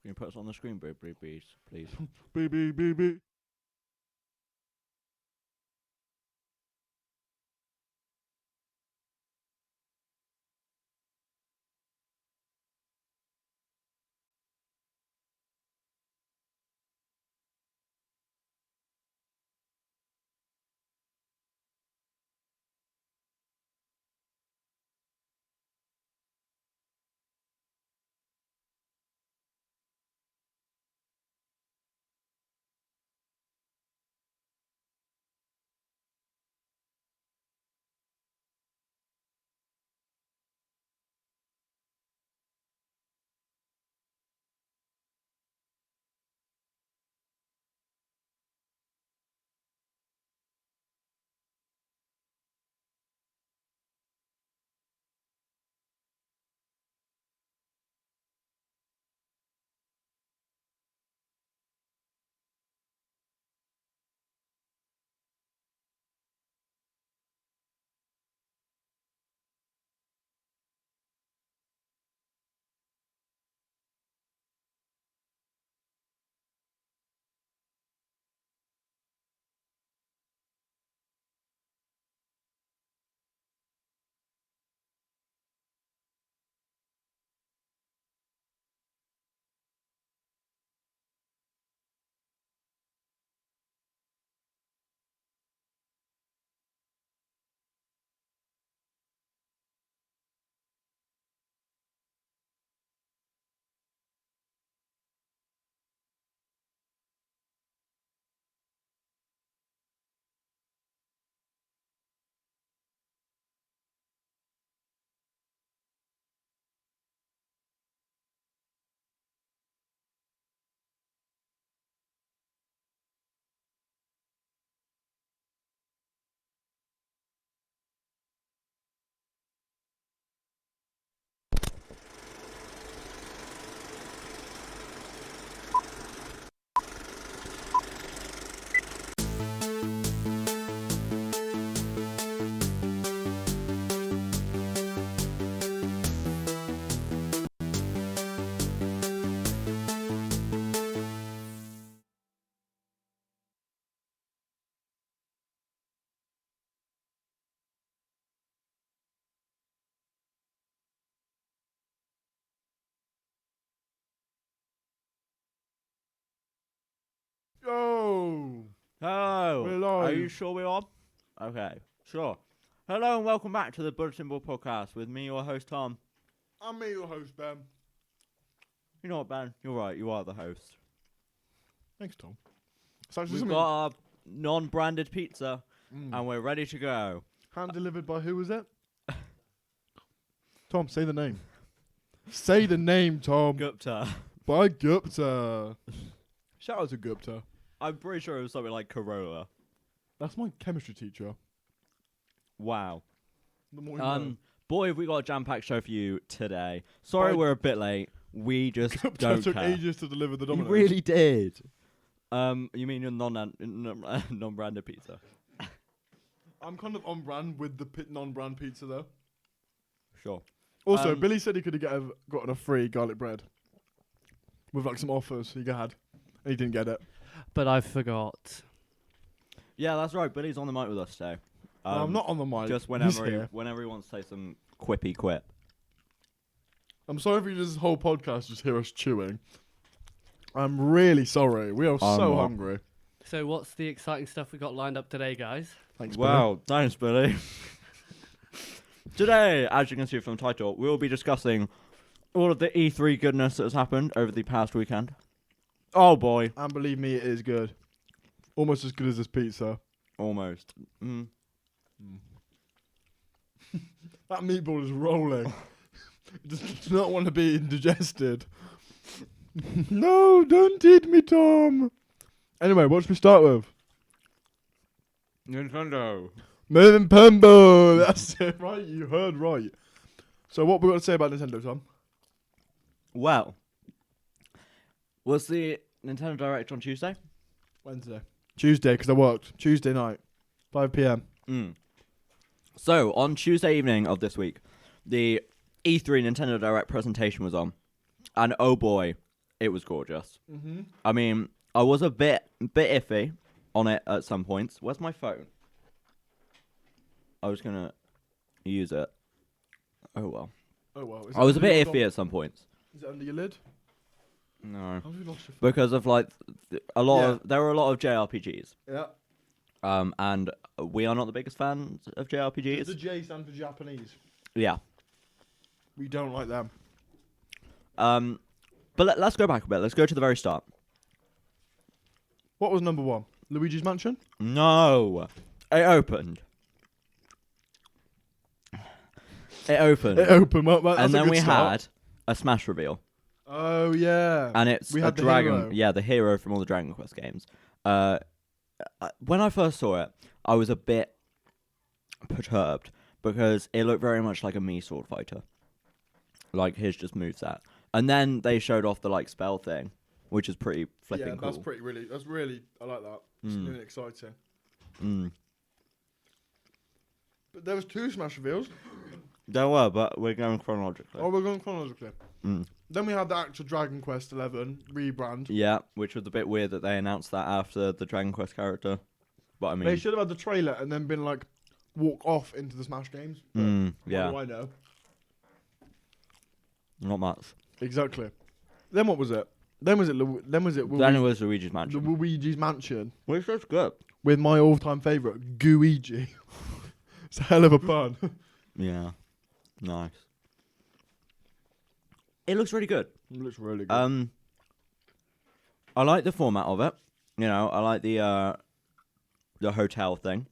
Can you put us on the screen, please? Beep, beep, beep, beep. Yo! Hello. We're Are you live. sure we're on? Okay, sure. Hello and welcome back to the Bull-etin podcast with me, your host Tom. I'm me, your host, Ben. You know what, Ben? You're right. You are the host. Thanks, Tom. It's actually We've something got our non-branded pizza and we're ready to go. hand delivered by who was it? Tom, say the name. Say the name, Tom. Gupta. By Gupta. Shout out to Gupta. I'm pretty sure it was something like Corolla. That's my chemistry teacher. Wow. The more you know. Boy, have we got a jam-packed show for you today. Sorry we're a bit late. We just Gupta don't took care. ages to deliver the He Domino's. really did. You mean your non-branded pizza? I'm kind of on brand with the non-brand pizza, though. Sure. Also, Billy said he could have gotten a free garlic bread with like some offers he had, and he didn't get it. But I forgot. Yeah, that's right. Billy's on the mic with us today. No, I'm not on the mic. Just He's whenever here. whenever he wants to say some quippy quip. I'm sorry if you this whole podcast just hear us chewing. I'm really sorry. We are so not. hungry. So what's the exciting stuff we got lined up today, guys? Thanks, Billy. Wow, thanks, Billy. Today, as you can see from the title, we will be discussing all of the E3 goodness that has happened over the past weekend. Oh boy, And believe me, it is good. Almost as good as this pizza. almost. That meatball is rolling. It does not want to be indigested. No, don't eat me, Tom. Anyway, what should we start with? Nintendo. Moving Pumbo. That's it, right? You heard right. So what we got to say about Nintendo, Tom? Well, was the Nintendo Direct on Tuesday? Wednesday. Tuesday, because I worked. Tuesday night. 5 p.m. So, on Tuesday evening of this week, the E3 Nintendo Direct presentation was on. And oh boy, it was gorgeous. Mm-hmm. I mean, I was a bit iffy on it at some points. Where's my phone? I was gonna use it. Oh well. Oh well. I was a bit iffy at some points. Is it under your lid? No, How have you lost your phone? because of like there were a lot of JRPGs. Yeah. And we are not the biggest fans of Does JRPGs. the J stand for Japanese? Yeah. We don't like them. But let's go back a bit. Let's go to the very start. What was number 1? Luigi's Mansion? No, it opened. It opened, It opened up, that's and a then good we start. had a Smash reveal, Oh yeah. and it's We a had the dragon. hero. Yeah, the hero from all the Dragon Quest games. When I first saw it, I was a bit perturbed because it looked very much like a Mii sword fighter. Like his just moveset. And then they showed off the like spell thing, which is pretty flipping cool. That's really, I like that. It's really exciting. Mm. But there was 2 Smash reveals. There were, but we're going chronologically. Oh, we're going chronologically. Mm. Then we had the actual Dragon Quest 11 rebrand. Yeah, which was a bit weird that they announced that after the Dragon Quest character. But I mean, They should have had the trailer and then been like, walk off into the Smash games. But yeah, what do I know? not much. Exactly. Then what was it? Then was it Then it was Luigi's the Mansion, Luigi's Mansion which was good. with my all-time favorite, Gooigi. It's a hell of a pun. Yeah, nice. It looks really good. It looks really good. I like the format of it. You know, I like the hotel thing.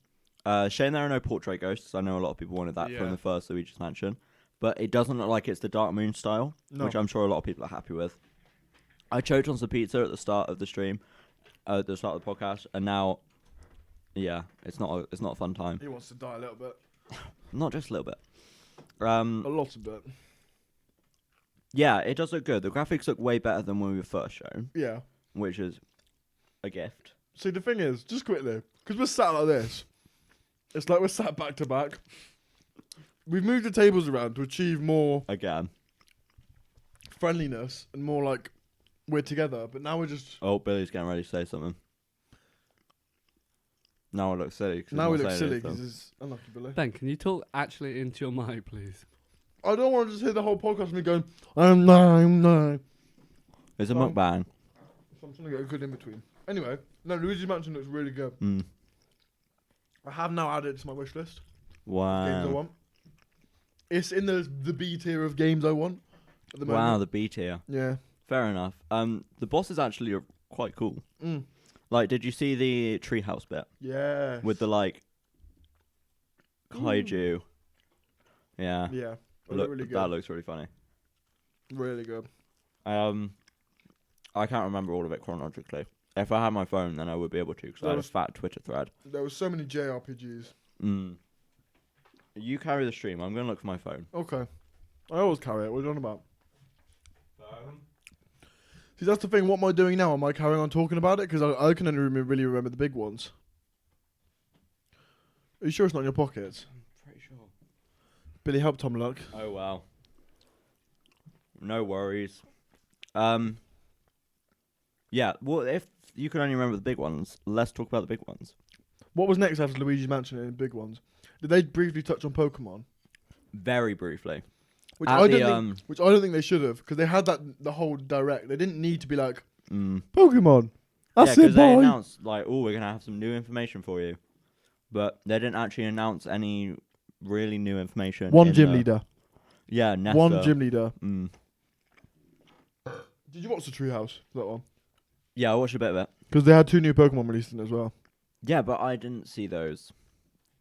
Shame there are no portrait ghosts. I know a lot of people wanted that from Yeah. the first Luigi's Mansion, but it doesn't look like it's the Dark Moon style, No. which I'm sure a lot of people are happy with. I choked on some pizza at the start of the stream, at the start of the podcast, and now, yeah, it's not a fun time. He wants to die a little bit. Not just a little bit. A lot of bit. Yeah, it does look good. The graphics look way better than when we were first shown, Yeah. which is a gift. See, the thing is, just quickly, because we're sat like this, it's like we're sat back to back. We've moved the tables around to achieve more Again. friendliness and more like we're together, but now we're just... Oh, Billy's getting ready to say something. Now I look silly. Now we look silly because it's unlucky, Billy. Ben, can you talk actually into your mic, please? I don't want to just hear the whole podcast of me going, no. It's a Um, mukbang. So I'm trying to get a good in between. Anyway, no, Luigi's Mansion looks really good. I have now added it to my wish list. Games I Wow. want. It's in the B tier of games I want at the moment. Wow, the B tier. Yeah. Fair enough. The bosses actually are quite cool. Mm. Like, did you see the treehouse bit Yeah. with the like kaiju? Yeah. Yeah. They Look, look really good. that looks really funny. Really good. I can't remember all of it chronologically. If I had my phone, then I would be able to, because I had a fat Twitter thread. There were so many JRPGs. You carry the stream. I'm going to look for my phone. Okay. I always carry it. What are you on about? See, that's the thing. What am I doing now? Am I carrying on talking about it? Because I can only really remember the big ones. Are you sure it's not in your pockets? I'm pretty sure. Billy, help Tom look. Oh, wow. No worries. Yeah, well, if you can only remember the big ones, let's talk about the big ones. What was next after Luigi's Mansion and the big ones? Did they briefly touch on Pokemon? Very briefly. Which At I the, don't think they should have, because they had that the whole direct. They didn't need to be like Mm. Pokemon. That's Yeah, it, because they boy. announced, like, oh, we're going to have some new information for you. But they didn't actually announce any really new information. One in gym the- leader. Yeah, Nessa. One gym leader. Mm. Did you watch the Treehouse? That one? Yeah, I watched a bit of it. Because they had 2 new Pokemon released in it as well. Yeah, but I didn't see those.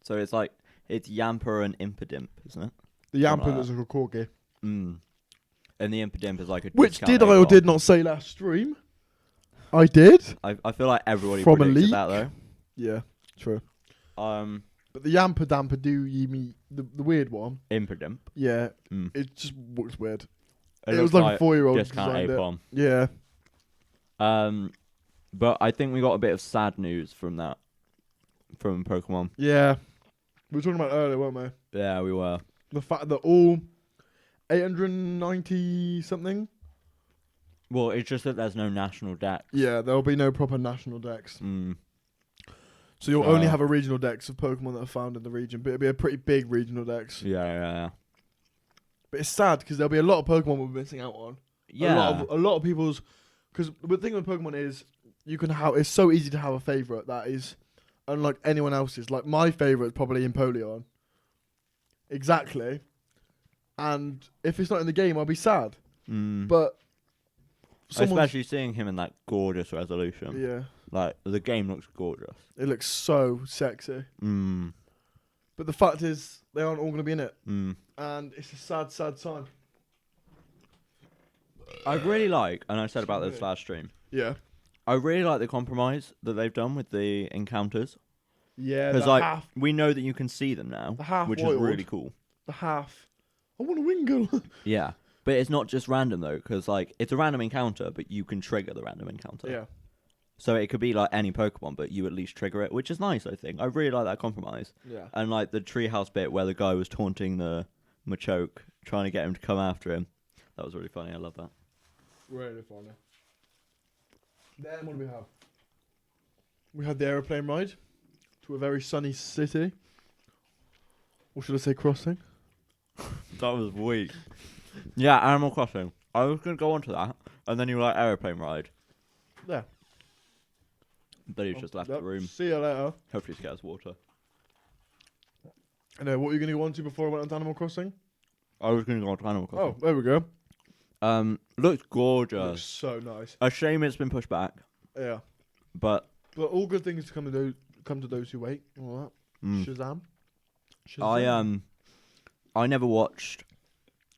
So it's like, it's Yamper and Impidimp, isn't it? The Something Yamper like was a Corgi. Mm. And the Impidimp is like a Which discount did I or knockoff. did not say last stream? I did. I feel like everybody From a predicted leak? that, though. Yeah, true. Um, But the Yamper Damper do you me the weird one? Impidimp. Yeah, Mm. it just looks weird. It It was looks like a 4-year-old discount designed it. Apom. Yeah. But I think we got a bit of sad news from that, from Pokemon. Yeah. We were talking about it earlier, weren't we? Yeah, we were. The fact that all 890 something Well, it's just that there's no national deck. Yeah, there'll be no proper national decks. Mm. So you'll only have a regional dex of Pokemon that are found in the region, but it'll be a pretty big regional dex. Yeah. But it's sad because there'll be a lot of Pokemon we're missing out on. Yeah. A lot of people's, because the thing with Pokemon is you can have. It's so easy to have a favorite that is unlike anyone else's. Like my favorite is probably Empoleon. Exactly. And if it's not in the game, I'll be sad. Mm. But especially seeing him in that gorgeous resolution. yeah, Like the game looks gorgeous. it looks so sexy. Mm. But the fact is, they aren't all going to be in it, Mm. and it's a sad, sad time. I really like, and I said about this last stream. Yeah. I really like the compromise that they've done with the encounters. Yeah, Because the like half, we know that you can see them now, the half which wild, is really cool. the half. I want a Wingull. Yeah, but it's not just random though, because like it's a random encounter, but you can trigger the random encounter. Yeah. So it could be like any Pokemon, but you at least trigger it, which is nice. I think I really like that compromise. Yeah. And like the treehouse bit where the guy was taunting the Machoke, trying to get him to come after him. That was really funny. I love that. Really funny. Then what do we have? We had the aeroplane ride to a very sunny city. Or should I say crossing? That was weak. Yeah, Animal Crossing. I was gonna go on to that, and then you were like aeroplane ride. Yeah. Then he's just left the room. See you later. Hopefully he gets water. I know, what were you going to go on to before I went on to Animal Crossing? I was gonna go on to Animal Oh, Crossing. there we go. Looks gorgeous. Looks so nice. A shame it's been pushed back, Yeah. but But all good things to come to those who wait. All that. mm, Shazam. I never watched.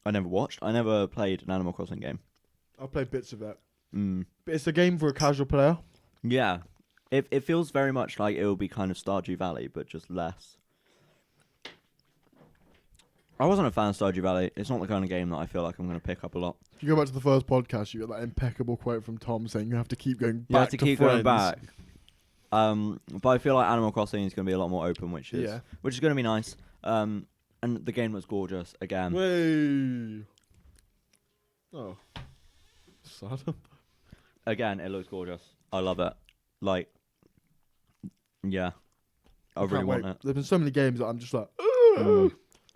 I never played an Animal Crossing game. I played bits of that. Mm. But it's a game for a casual player. Yeah, it feels very much like it will be kind of Stardew Valley, but just less. I wasn't a fan of Stardew Valley. It's not the kind of game that I feel like I'm going to pick up a lot. If you go back to the first podcast, you got that impeccable quote from Tom saying you have to keep going back You have to keep going friends. back. But I feel like Animal Crossing is going to be a lot more open, which is going to be nice. And the game looks gorgeous again. Way. Oh. Sad. Again, it looks gorgeous. I love it. Like, yeah, I really want it. There's been so many games that I'm just like,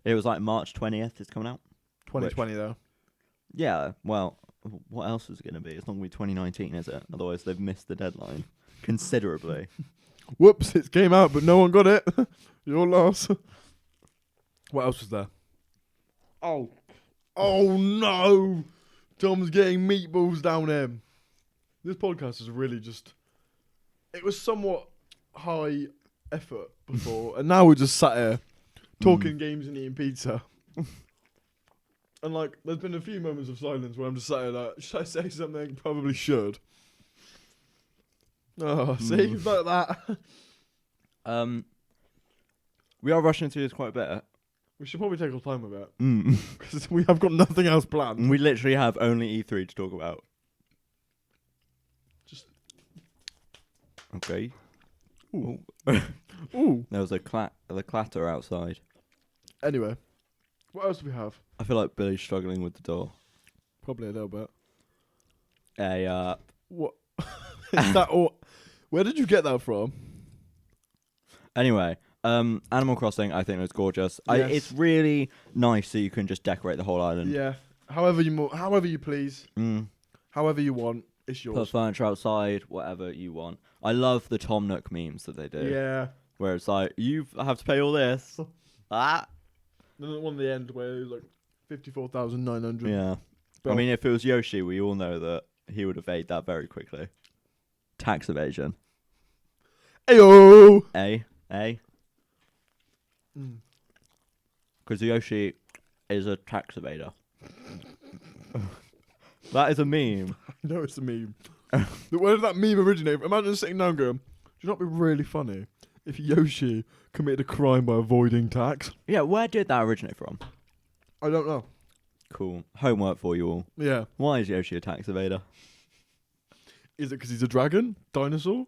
It was like March 20th. It's coming out. 2020 though. Yeah. Well, what else is it going to be? It's not going to be 2019, is it? Otherwise, they've missed the deadline considerably. Whoops! It came out, but no one got it. Your loss. What else was there? Oh no! Tom's getting meatballs down him. This podcast is really just. It was somewhat high effort before, and now we're just sat here talking games and eating pizza. And like, there's been a few moments of silence where I'm just sat here like, should I say something? Probably should. Oh, see, like that. We are rushing through this quite a bit. We should probably take our time with it because we have got nothing else planned. We literally have only E3 to talk about. Just okay. ooh. Ooh. There was a clatter outside. Anyway, what else do we have? I feel like Billy's struggling with the door. Probably a little bit. What? Is that all? Where did you get that from? Anyway, Animal Crossing, I think it's gorgeous. Yes. It's really nice that you can just decorate the whole island. Yeah. However you please, however you want, it's yours. Put furniture outside, whatever you want. I love the Tom Nook memes that they do. Yeah. Where it's like, you have to pay all this. Then the one at the end where it was like 54,900. Yeah. But I mean, if it was Yoshi, we all know that he would evade that very quickly. Tax evasion. Ayo. A. Because Yoshi is a tax evader. That is a meme. I know it's a meme. Where did that meme originate from? Imagine sitting down going, do you not be really funny if Yoshi committed a crime by avoiding tax? Yeah, where did that originate from? I don't know. Cool. Homework for you all. Yeah. Why is Yoshi a tax evader? Is it because he's a dragon? Dinosaur?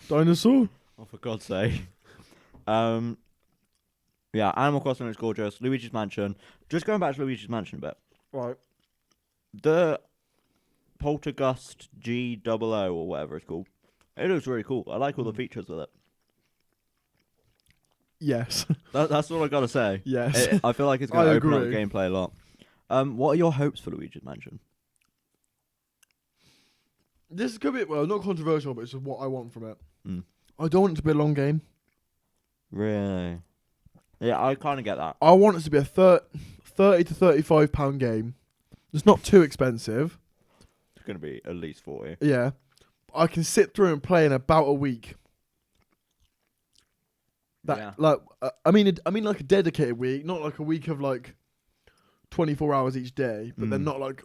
Oh, for God's sake. Yeah, Animal Crossing is gorgeous. Luigi's Mansion. Just going back to Luigi's Mansion a bit. Right. The Poltergust G00 or whatever it's called. It looks really cool. I like all the features with it. Yes. That's all I gotta say. Yes. I feel like it's gonna I open up the agree. gameplay a lot. What are your hopes for Luigi's Mansion? This is gonna be not controversial, but it's just what I want from it. Mm. I don't want it to be a long game. Really? Yeah, I kind of get that. I want it to be a 30 to £35 game. It's not too expensive. It's gonna be at least 40. Yeah. I can sit through and play in about a week. Yeah. I mean like a dedicated week, not like a week of like 24 hours each day, but then not like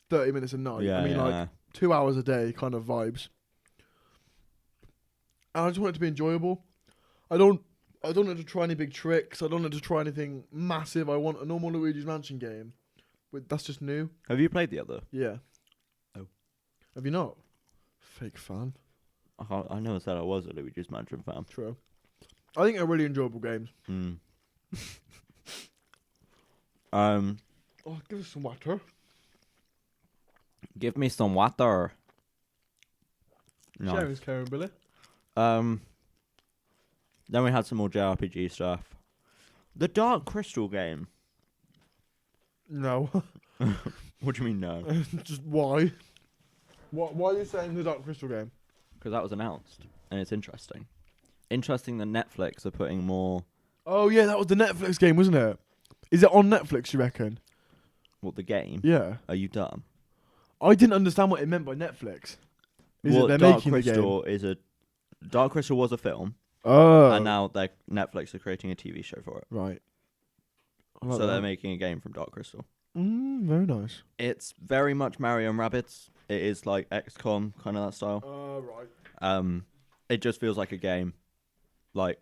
30 minutes a night. Yeah, I mean like 2 hours a day kind of vibes. And I just want it to be enjoyable. I don't want it to try any big tricks. I don't want it to try anything massive. I want a normal Luigi's Mansion game. That's just new. Have you played the other? Yeah. Oh. Have you not? Fake fan. I never said I was a Luigi's Mansion fan. True. I think they're really enjoyable games. Oh, give us some water. give me some water. Sharing's caring, Billy. Then we had some more JRPG stuff. The Dark Crystal game. No. What do you mean no? Just why? Why are you saying the Dark Crystal game? Because that was announced, and it's interesting. Interesting that Netflix are putting more... Oh yeah, that was the Netflix game, wasn't it? Is it on Netflix, you reckon? What, the game? Yeah. Are you dumb? I didn't understand what it meant by Netflix. Well, they're Dark making the game? Crystal is a... Dark Crystal was a film, Oh. and now Netflix are creating a TV show for it. Right. So they're making a game from Dark Crystal. Very nice. It's very much Mario and Rabbids. It is like XCOM, kind of that style. Right. It just feels like a game. Like,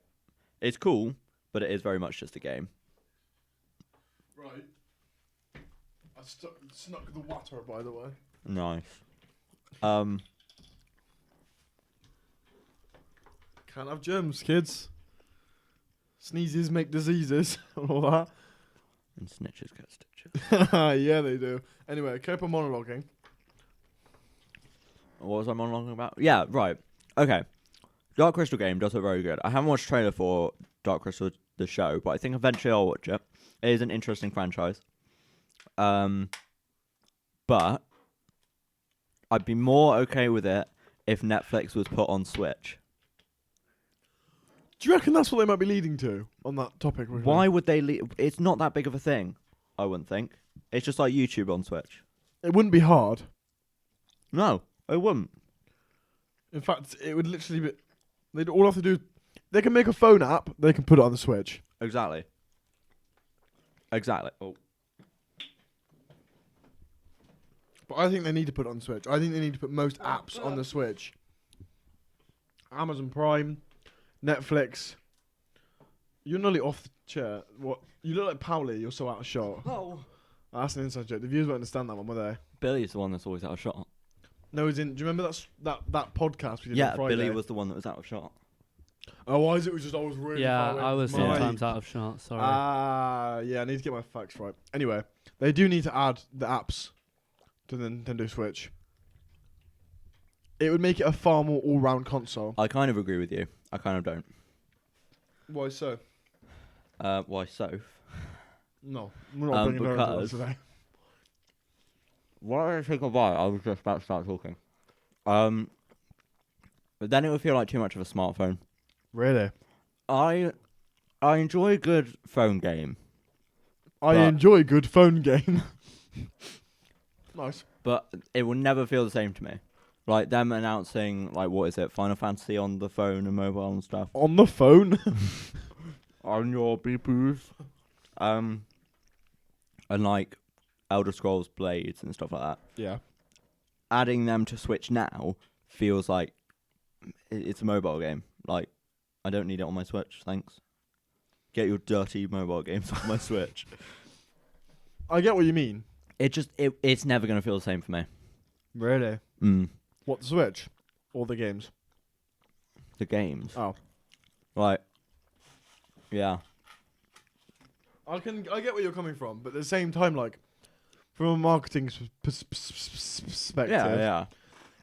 it's cool, but it is very much just a game. Right. I snuck the water, by the way. Nice. Can't have germs, kids. Sneezes make diseases and all that. And snitches get stitches. Yeah, they do. Anyway, keep on monologuing. What was I monologuing about? Yeah, right. Okay. Dark Crystal game does look very good. I haven't watched the trailer for Dark Crystal, the show, but I think eventually I'll watch it. It is an interesting franchise. But I'd be more okay with it if Netflix was put on Switch. Do you reckon that's what they might be leading to on that topic? Why would they It's not that big of a thing, I wouldn't think. It's just like YouTube on Switch. It wouldn't be hard. No, it wouldn't. In fact, it would literally be... They'd all have to do... They can make a phone app, they can put it on the Switch. Exactly. Oh. But I think they need to put it on Switch. I think they need to put most apps on the Switch. Amazon Prime, Netflix. You're nearly off the chair. What? You look like Powley. You're so out of shot. Oh. That's an inside joke. The viewers won't understand that one, will they? Billy's the one that's always out of shot. No, he's in. Do you remember that podcast we did Yeah, on Friday? Billy was the one that was out of shot. Oh, why is it? Was just always really. Yeah, far away I from was the mic. sometimes out of shot. Sorry. Yeah, I need to get my facts right. Anyway, they do need to add the apps to the Nintendo Switch. It would make it a far more all-round console. I kind of agree with you. I kind of don't. Why so? Why so? No, we're not bringing her into because- this today. Why did I take a bite? I was just about to start talking. But then it would feel like too much of a smartphone. Really? I enjoy a good phone game, I But- enjoy a good phone game. Nice. but it will never feel the same to me. Like them announcing, like, what is it, Final Fantasy on the phone and mobile and stuff. On the phone? On your beepers. And like Elder Scrolls Blades and stuff like that. Yeah. Adding them to Switch now feels like it's a mobile game. Like, I don't need it on my Switch, thanks. Get your dirty mobile games off my Switch. I get what you mean. It's never going to feel the same for me. Really? Mm. What, the Switch? Or the games? The games. Oh. Like, yeah. I get where you're coming from, but at the same time, like, from a marketing perspective, Yeah.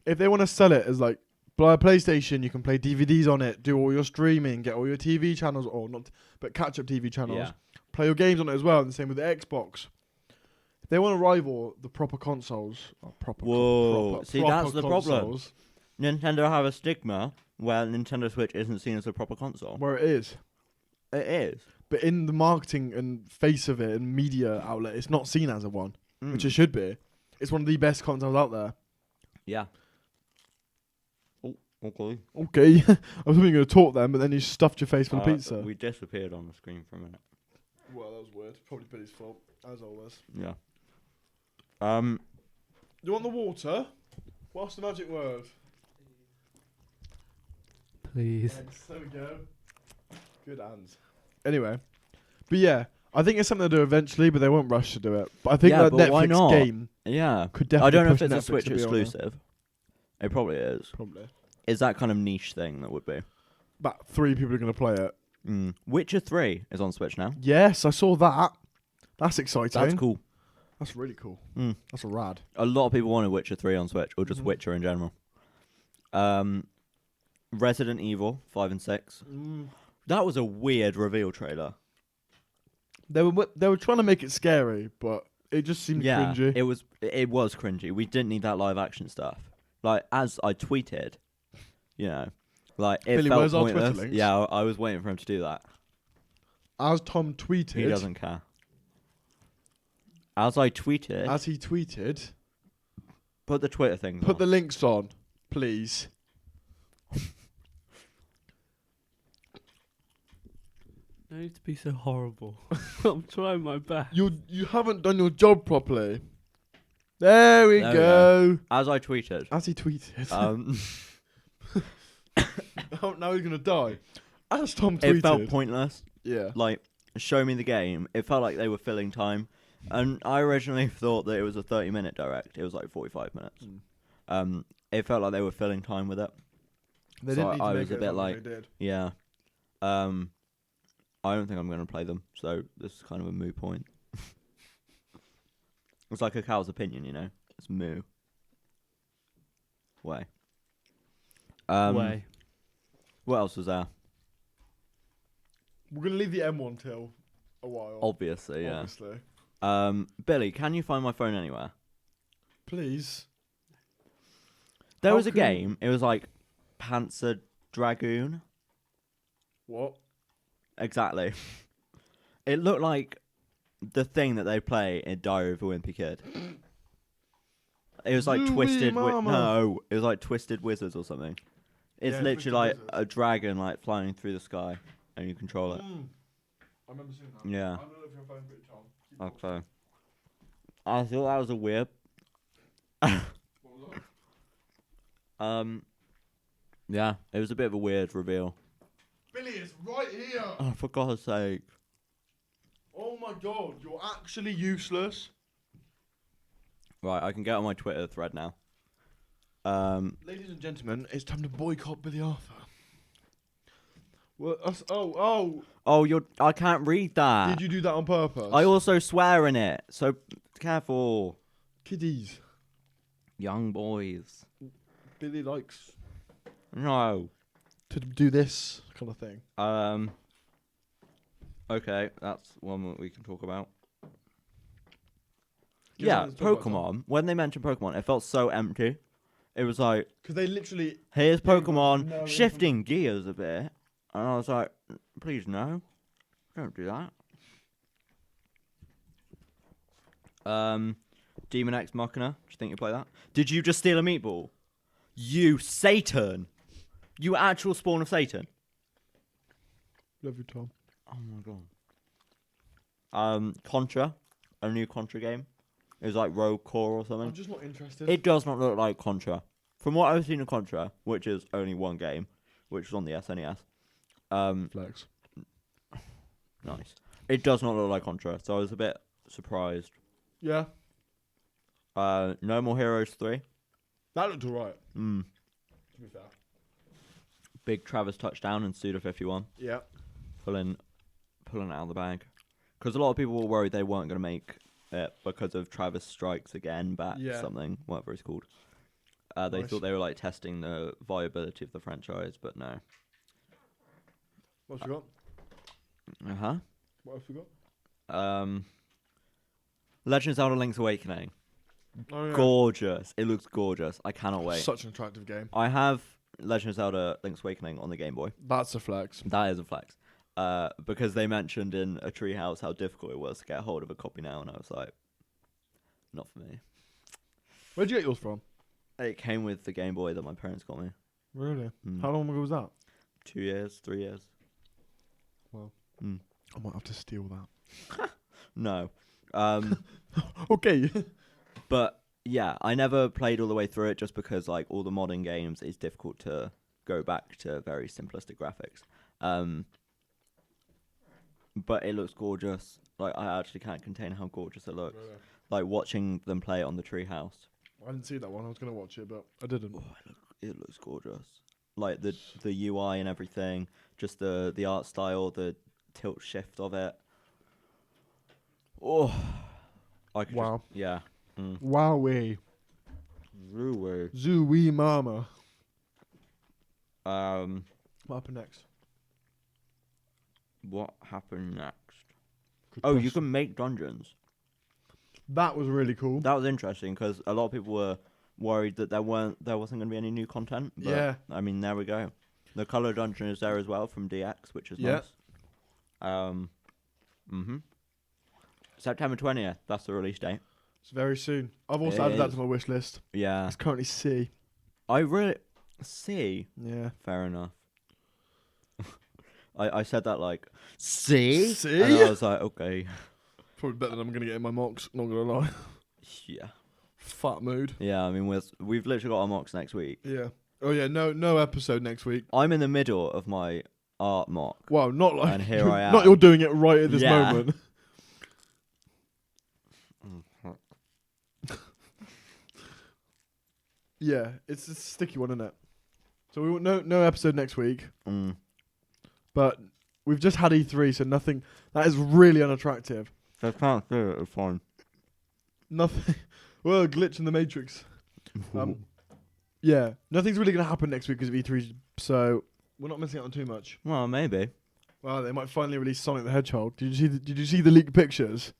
if they want to sell it as like buy a PlayStation, you can play DVDs on it, do all your streaming, get all your TV channels, or not, but catch up TV channels, Yeah. play your games on it as well. And the same with the Xbox. If they want to rival the proper consoles, Whoa. See, that's the problem. consoles, Nintendo have a stigma where Nintendo Switch isn't seen as a proper console. where it is. It is. But in the marketing and face of it and media outlet, it's not seen as a one, which it Mm. should be. It's one of the best consoles out there. Yeah. Oh, okay. Okay, I was hoping you were going to talk then, but then you stuffed your face full of pizza. We disappeared on the screen for a minute. Well, that was weird. Probably Billy's fault, as always. Yeah. You want the water? What's the magic word? Please. Thanks. There we go. Good hands. Anyway, but yeah, I think it's something they'll do eventually, but they won't rush to do it. But I think Yeah, that but why Netflix not? game Yeah. could definitely. I don't know if push it's a Netflix Switch to be on there. exclusive. It probably is. Probably. Is that kind of niche thing that would be? About 3 people are going to play it. Witcher 3 is on Switch now. Yes, I saw that. That's exciting. That's cool. That's really cool. Mm. That's a rad. A lot of people wanted Witcher 3 on Switch, or just Mhm. Witcher in general. Resident Evil 5 and 6. That was a weird reveal trailer. They were trying to make it scary, but it just seemed cringy. it was cringy. We didn't need that live action stuff. Like, as I tweeted, you know, like it Billy, felt where's our Twitter pointless. links? Yeah, I was waiting for him to do that. As Tom tweeted, He doesn't care. As I tweeted, as he tweeted, put the Twitter thing. put the links on, please. No need to be so horrible. I'm trying my best. You haven't done your job properly. There we There we go. As I tweeted. As he tweeted. Oh, now he's gonna die. As Tom tweeted. It felt pointless. Yeah. Like, show me the game. It felt like they were filling time. And I originally thought that it was a 30-minute direct. It was like 45 minutes. It felt like they were filling time with it. They So didn't need I to was make a it bit as long as like- they did. Yeah. I don't think I'm going to play them. So this is kind of a moo point. It's like a cow's opinion, you know? It's moo. Way. Way. What else was there? We're gonna leave the M1 till a while. Obviously, yeah. Obviously. Billy, can you find my phone anywhere? Please. There How was a can- game. It was like Panzer Dragoon. What? Exactly. It looked like the thing that they play in Diary of a Wimpy Kid. It was like Louie Twisted. Mama. No, it was like Twisted Wizards or something. It's Yeah, literally Twisted like Wizards. a dragon like flying through the sky, and you control it. I remember seeing that. Yeah. I'm gonna look for your phone footage, Tom. Keep talking. Okay. I thought that was a weird. What was that? Yeah, it was a bit of a weird reveal. Billy is right here. Oh, for God's sake. Oh my god, you're actually useless. Right, I can get on my Twitter thread now. Ladies and gentlemen, it's time to boycott Billy Arthur. Well, oh, Oh, I can't read that. did you do that on purpose? I also swear in it, so careful. Kiddies. Young boys. Billy likes No. to do this kind of thing. Okay, that's one that we can talk about. Give Yeah, us- talk about Pokemon. When they mentioned Pokemon, it felt so empty. It was like, Because they literally. here's Gave us Pokemon no shifting gears a bit. And I was like, please no. Don't do that. Demon X Machina. Do you think you play that? Did you just steal a meatball? You Satan! You actual spawn of Satan. Love you, Tom. Oh my god. Contra. A new Contra game. It was like Rogue Core or something. I'm just not interested. It does not look like Contra. From what I've seen of Contra, which is only one game, which was on the SNES. Flex. Nice. It does not look like Contra, so I was a bit surprised. Yeah, No More Heroes 3. that looked alright. To be fair. Big Travis touchdown and Suda51 Yeah. pulling it out of the bag. Because a lot of people were worried they weren't going to make it because of Travis Strikes Again back Yeah. something, whatever it's called. They Nice. thought they were like testing the viability of the franchise, but no. What else you got? Uh-huh. What else you got? Legend of Zelda Link's Awakening. Oh, yeah. Gorgeous. It looks gorgeous. I cannot wait. Such an attractive game. I have Legend of Zelda Link's Awakening on the Game Boy. That's a flex. That is a flex. Because they mentioned in a treehouse how difficult it was to get a hold of a copy now, and I was like, not for me. Where'd you get yours from? It came with the Game Boy that my parents got me. Really? Mm. How long ago was that? 2 years, 3 years. Well, Mm. I might have to steal that. No. Okay. But yeah, I never played all the way through it just because like all the modern games, it's difficult to go back to very simplistic graphics. But it looks gorgeous. Like I actually can't contain how gorgeous it looks. Really? Like watching them play it on the treehouse. I didn't see that one. I was going to watch it, but I didn't. Oh, it looks gorgeous. Like the UI and everything, just the art style, the tilt shift of it. Oh, I could Wow. Just, yeah. Mm. Wowee. Really. Zooey mama. What happened next? What happened next? Good Oh, you question. can make dungeons. That was really cool. That was interesting because a lot of people were worried that there wasn't going to be any new content. But, Yeah. I mean, there we go. The color dungeon is there as well from DX, which is Yeah. nice. September 20th. That's the release date. It's very soon. I've also It added that is. to my wish list. Yeah. It's currently C. I really see. Yeah. Fair enough. I said that like see, See? and I was like, okay, Probably better than I'm going to get in my mocks. Not going to lie. yeah, Fat mood. yeah. I mean, we've literally got our mocks next week. Yeah. Oh yeah. No episode next week. I'm in the middle of my art mock. Wow. Not like. And here I am. Not you're doing it right at this Yeah. moment. Yeah. It's a sticky one, isn't it? So we want no episode next week. Mm. But we've just had E3, so nothing. That is really unattractive. So I can't do it. It's fine. Nothing. Well, glitch in the Matrix. Yeah, nothing's really going to happen next week because of E3, so we're not missing out on too much. Well, maybe. Well, they might finally release Sonic the Hedgehog. Did you see the leaked pictures?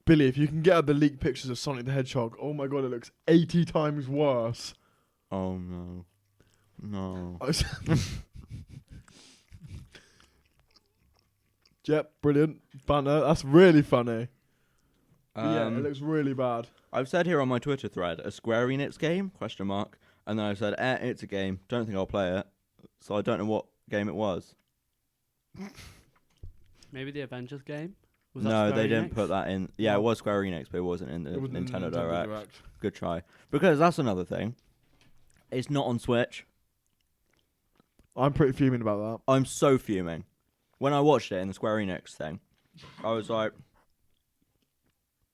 Billy, if you can get out the leaked pictures of Sonic the Hedgehog, oh my god, it looks 80 times worse. Oh no, no. Yep, brilliant. Banner. That's really funny. But yeah, it Um, looks really bad. I've said here on my Twitter thread, a Square Enix game? ? And then I said, it's a game. Don't think I'll play it. So I don't know what game it was. Maybe the Avengers game? Was that No, Square they didn't Enix? put that in. Yeah, No. it was Square Enix, but it wasn't in the It wasn't in Nintendo the Direct. Good try. Because that's another thing. It's not on Switch. I'm pretty fuming about that. I'm so fuming. When I watched it in the Square Enix thing, I was like,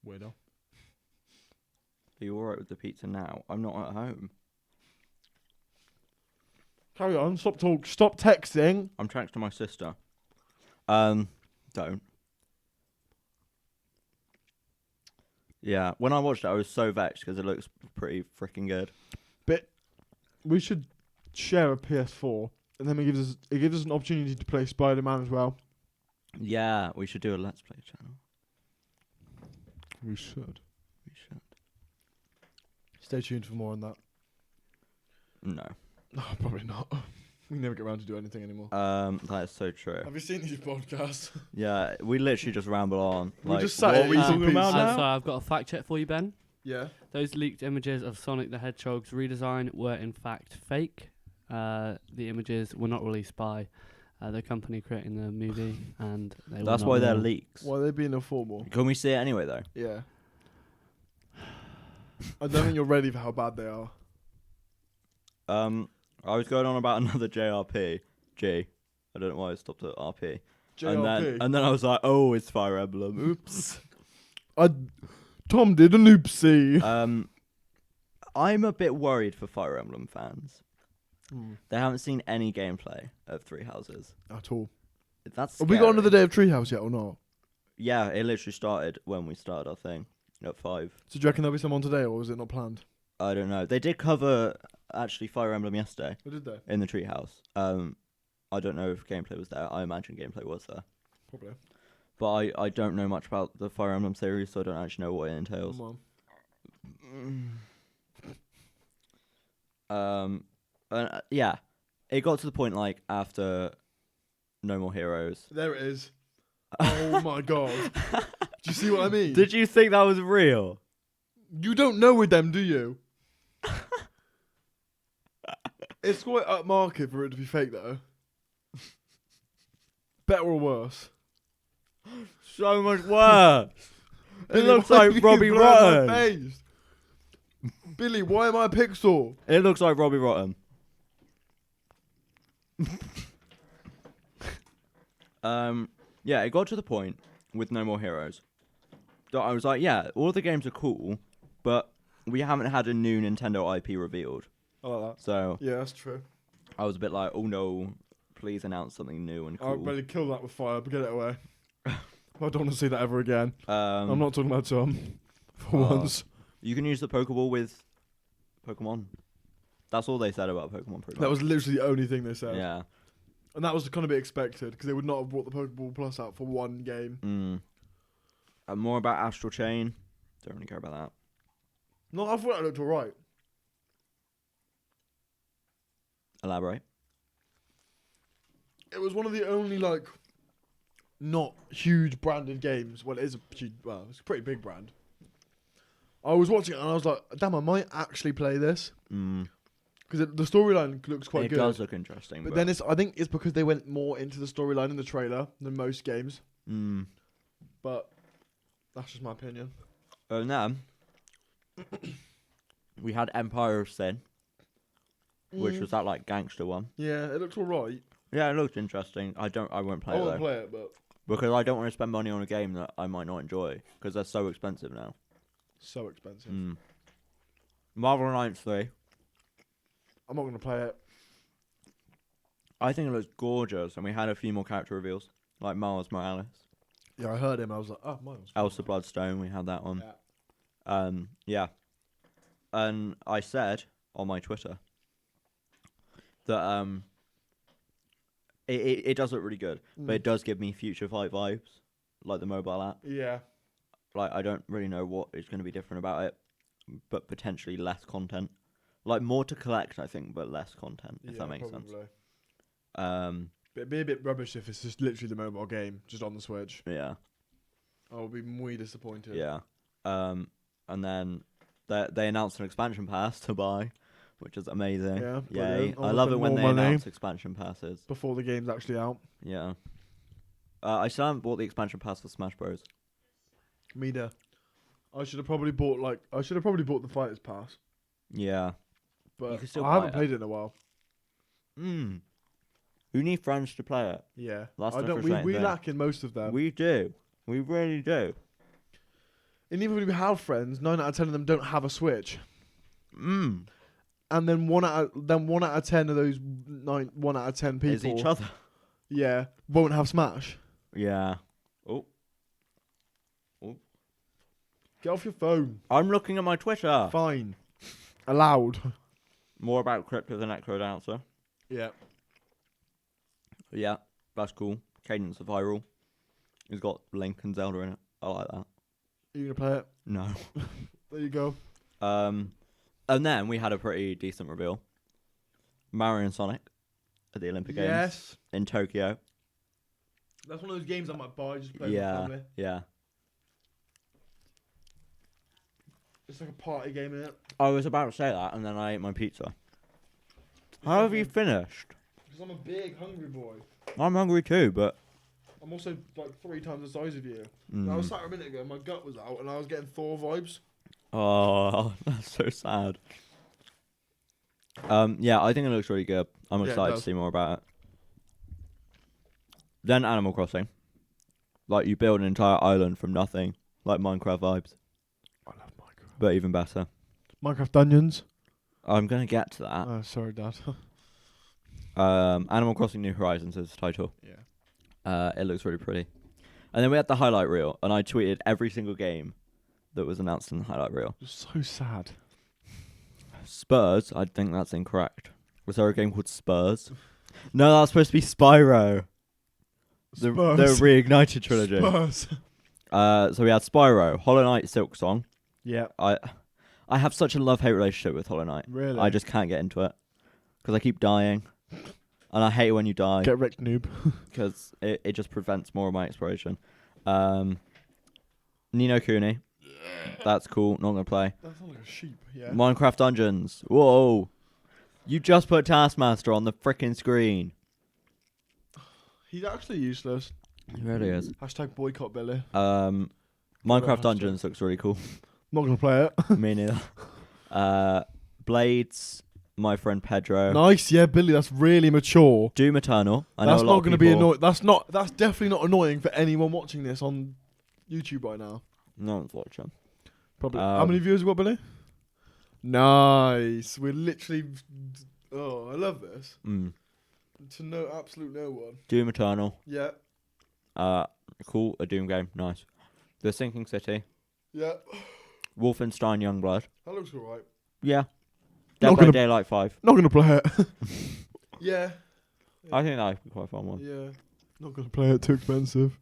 Weirdo. are you alright with the pizza now? I'm not at home. Carry on. Stop texting. I'm texting my sister. Don't. Yeah, when I watched it, I was so vexed because it looks pretty freaking good. But we should share a PS4, and then it gives us an opportunity to play Spider-Man as well. Yeah, we should do a Let's Play channel. We should. We should. Stay tuned for more on that. No. No, probably not. We never get around to do anything anymore. That is so true. Have you seen these podcasts? Yeah, we literally just ramble on. We Like, just sat what here were you eating talking about pizza. now? So I've got a fact check for you, Ben. Yeah. Those leaked images of Sonic the Hedgehog's redesign were in fact fake. The images were not released by the company creating the movie, and they That's were why not they're real. leaks. Why are they being informal? Can we see it anyway, though? Yeah. I don't think you're ready for how bad they are. I was going on about another JRPG. I don't know why I stopped at RP. JRP. And then I was like, oh, it's Fire Emblem. Oops. Tom did an oopsie. I'm a bit worried for Fire Emblem fans. Hmm. They haven't seen any gameplay of Three Houses. At all. That's Have we got scary. another day of Treehouse yet or not? Yeah, it literally started when we started our thing at 5. So do you reckon there'll be someone today, or was it not planned? I don't know. They did cover actually Fire Emblem yesterday Or did they? in the treehouse. I don't know if gameplay was there. I imagine gameplay was there. Probably. But I don't know much about the Fire Emblem series, so I don't actually know what it entails. Come And, yeah, it got to the point like after No More Heroes. There it is. Oh my god. Do you see what I mean? Did you think that was real? You don't know with them, do you? It's quite upmarket for it to be fake, though. Better or worse? So much worse. It Billy, looks why like are you Robbie blurring Rotten. my face? Billy, why am I a pixel? It looks like Robbie Rotten. Yeah, it got to the point with No More Heroes that I was like, yeah, all the games are cool, but we haven't had a new Nintendo IP revealed. I like that. So Yeah, that's true. I was a bit like, oh no, please announce something new and cool. I'd really kill that with fire, but get it away. I don't want to see that ever again. I'm not talking about Tom. For once. You can use the Pokeball with Pokemon. That's all they said about Pokemon. Pretty That much. was literally the only thing they said. Yeah. And that was kind of be expected, because they would not have brought the Pokeball Plus out for one game. More about Astral Chain. Don't really care about that. No, I thought that looked alright. Elaborate. It was one of the only, like, not huge branded games. Well, it is it's a pretty big brand. I was watching it and I was like, damn, I might actually play this. Because the storyline looks quite it good. It does look interesting. But then I think it's because they went more into the storyline in the trailer than most games. But that's just my opinion. And then we had Empire of Sin, which was that like gangster one. Yeah, it looks alright. Yeah, it looked interesting. I won't play I it won't though. play it, but Because I don't want to spend money on a game that I might not enjoy because they're so expensive now. so expensive. Marvel Knights 3. I'm not going to play it. I think it looks gorgeous, and we had a few more character reveals, like Miles Morales. Yeah, I heard him. I was like, oh, Miles. Elsa Bloodstone, we had that one. Yeah. Yeah. And I said on my Twitter that it does look really good, but it does give me Future Fight vibes, like the mobile app. Yeah. Like, I don't really know what is going to be different about it, but potentially less content. Like, more to collect, I think, but less content, if that makes sense. It'd be a bit rubbish if it's just literally the mobile game, just on the Switch. Yeah. I would be muy disappointed. Yeah. And then they announced an expansion pass to buy, which is amazing. Yeah, Yay. brilliant. I I'll love it spend when more they money. announce expansion passes. Before the game's actually out. Yeah. I still haven't bought the expansion pass for Smash Bros. Me neither. I should have probably bought the Fighters Pass. Yeah. You But can still I buy haven't it. played it in a while. You need friends to play it. Yeah. That's I the don't. frustrating We thing. lack in most of them. We do. We really do. And even if we have friends, 9 out of 10 of them don't have a Switch. Mm. And then one out of 10 of those 1 out of 10 people Is each other. Yeah, won't have Smash. Yeah. Oh. Get off your phone. I'm looking at my Twitter. Fine. Allowed. More about Crypto the Necro Dancer. Yeah. Yeah, that's cool. Cadence of Viral. He's got Link and Zelda in it. I like that. Are you going to play it? No. There you go. And then we had a pretty decent reveal. Mario and Sonic at the Olympic Games Yes. in Tokyo. That's one of those games I might buy, just play with Yeah, my family. yeah. It's like a party game, innit? I was about to say that, and then I ate my pizza. How have you finished? Because I'm a big, hungry boy. I'm hungry too, but... I'm also like 3 times the size of you. I was sat a minute ago, my gut was out, and I was getting Thor vibes. Oh, that's so sad. Yeah, I think it looks really good. I'm Yeah, it excited to does. see more about it. Then Animal Crossing. Like, you build an entire island from nothing. Like Minecraft vibes, I love Minecraft. but even better. Minecraft Dungeons. I'm going to get to that. Oh, sorry, Dad. Animal Crossing New Horizons is the title. Yeah. It looks really pretty. And then we had the highlight reel, and I tweeted every single game that was announced in the highlight reel. So sad. Spurs, I think that's incorrect. Was there a game called Spurs? No, that's supposed to be Spyro. The Reignited trilogy. Spurs. So we had Spyro, Hollow Knight, Silk Song. Yeah. I have such a love-hate relationship with Hollow Knight. Really? I just can't get into it. Because I keep dying. And I hate it when you die. Get wrecked, noob. Because it just prevents more of my exploration. Nino Kuni. That's cool. Not going to play. That sounds like a sheep, yeah. Minecraft Dungeons. Whoa. You just put Taskmaster on the frickin' screen. He's actually useless. He really is. Hashtag boycott Billy. Minecraft Dungeons looks really cool. Not going to play it. Me neither. Blades, my friend Pedro. Nice, yeah, Billy, that's really mature. Doom Eternal. That's not going to be annoying. That's definitely not annoying for anyone watching this on YouTube right now. No one's watching. Probably. How many viewers have we got, Billy? Nice. We're literally... Oh, I love this. To absolute no one. Doom Eternal. Yeah. Cool. A Doom game. Nice. The Sinking City. Yeah. Wolfenstein Youngblood. That looks alright. Yeah. Not Dead by gonna- Daylight 5. Not going to play it. Yeah. I think that would be quite a fun one. Yeah. Not going to play it. Too expensive.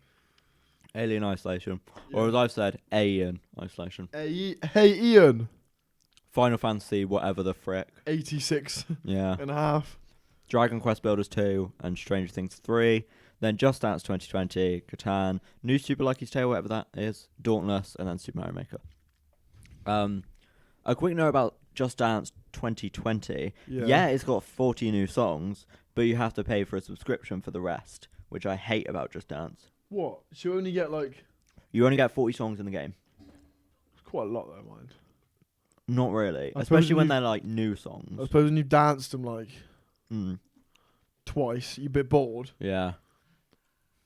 Alien Isolation. Yeah. Or as I've said, Alien Isolation. Hey, Ian. Final Fantasy, whatever the frick. 86 Yeah. and a half. Dragon Quest Builders 2 and Stranger Things 3. Then Just Dance 2020, Catan, New Super Lucky's Tale, whatever that is, Dauntless, and then Super Mario Maker. A quick note about Just Dance 2020. Yeah, it's got 40 new songs, but you have to pay for a subscription for the rest, which I hate about Just Dance. What? So you only get like... You only get 40 songs in the game. It's quite a lot though, mind. Not really, I especially suppose when you- they're like new songs. I suppose when you've danced them like Mm. twice, you're a bit bored. Yeah.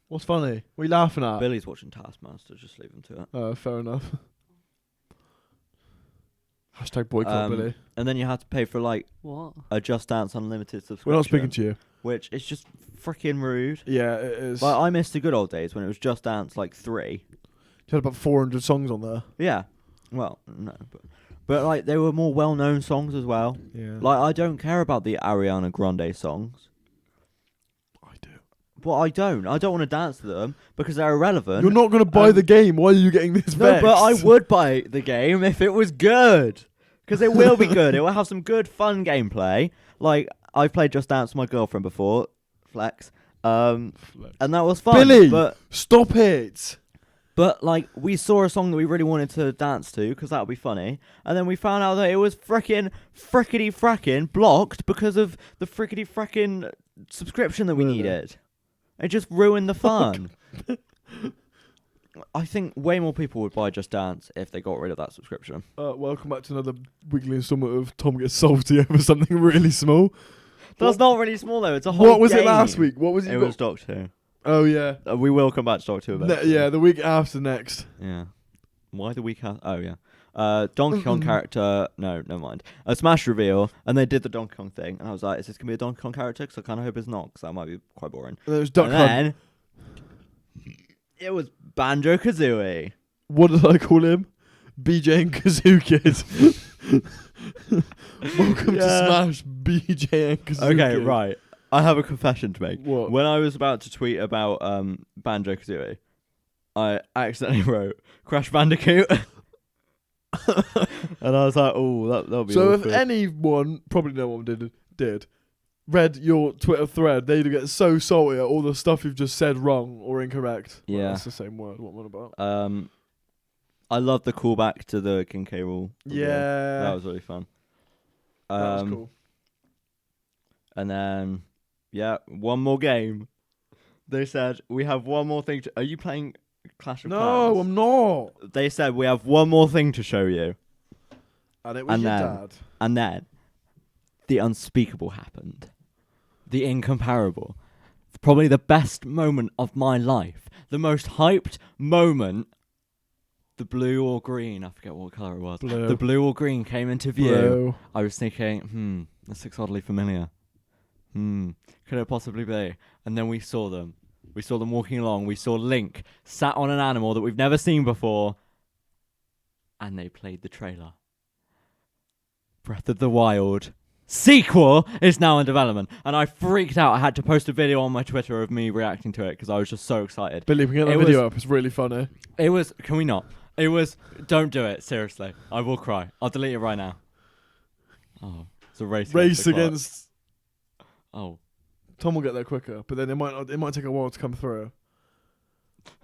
What's funny? What are you laughing at? Billy's watching Taskmaster, just leave him to it. Fair enough. Hashtag boycott Billy. And then you have to pay for like What? a Just Dance Unlimited subscription. We're not speaking to you. Which is just freaking rude. Yeah, it is. Like, I miss the good old days when it was Just Dance like 3. You had about 400 songs on there. Yeah. Well, no, but like they were more well-known songs as well. Yeah. Like I don't care about the Ariana Grande songs. I do. But I don't want to dance to them because they're irrelevant. You're not going to buy the game. Why are you getting this No, vexed? but I would buy the game if it was good. Because it will be good. It will have some good, fun gameplay. Like, I've played Just Dance with my girlfriend before. Flex. And that was fun. Billy, But, stop it. like, we saw a song that we really wanted to dance to because that would be funny. And then we found out that it was frickety-frackin' blocked because of the frickety-frackin' subscription that we Really? needed. It just ruined the fun. I think way more people would buy Just Dance if they got rid of that subscription. Welcome back to another weekly installment of Tom Gets Salty over something really small. That's not really small though. It's a whole What was it game. last week? What was it? It was Doctor Who. Oh, yeah. We will come back to Doctor Who eventually. Yeah, the week after next. Yeah. Why the week after? Oh, yeah. Donkey Kong character. No, never mind. A Smash reveal, and they did the Donkey Kong thing, and I was like, is this going to be a Donkey Kong character? Because I kind of hope it's not, because that might be quite boring. And it was Duck And Hunt. then it was Banjo-Kazooie. What did I call him? BJ and Kazoo Kid. Welcome to Yeah. Smash, BJ and Kazoo Okay, Kid. right. I have a confession to make. What? When I was about to tweet about Banjo-Kazooie, I accidentally wrote Crash Bandicoot. And I was like, oh, that'll be So awkward. if anyone, probably no one did, read your Twitter thread, they'd get so salty at all the stuff you've just said wrong or incorrect. Well, Yeah. that's the same word. What am I about? I love the callback to the King K. Rool. reveal. Yeah. That was really fun. That was cool. And then, one more game. They said, we have one more thing to... Are you playing Clash of Clans? No, I'm not. They said, we have one more thing to show you. And it was And your then- dad. And then, the unspeakable happened. The incomparable. Probably the best moment of my life. The most hyped moment. The blue or green, I forget what colour it was. Blue. The blue or green came into view. Bro. I was thinking, this looks oddly familiar. Could it possibly be? And then we saw them. We saw them walking along. We saw Link sat on an animal that we've never seen before. And they played the trailer. Breath of the Wild sequel is now in development. And I freaked out. I had to post a video on my Twitter of me reacting to it because I was just so excited. Billy, we can get that video up. It's really funny. It was... Can we not? It was... Don't do it. Seriously. I will cry. I'll delete it right now. Oh. It's a race against... Oh. Tom will get there quicker, but then it might take a while to come through.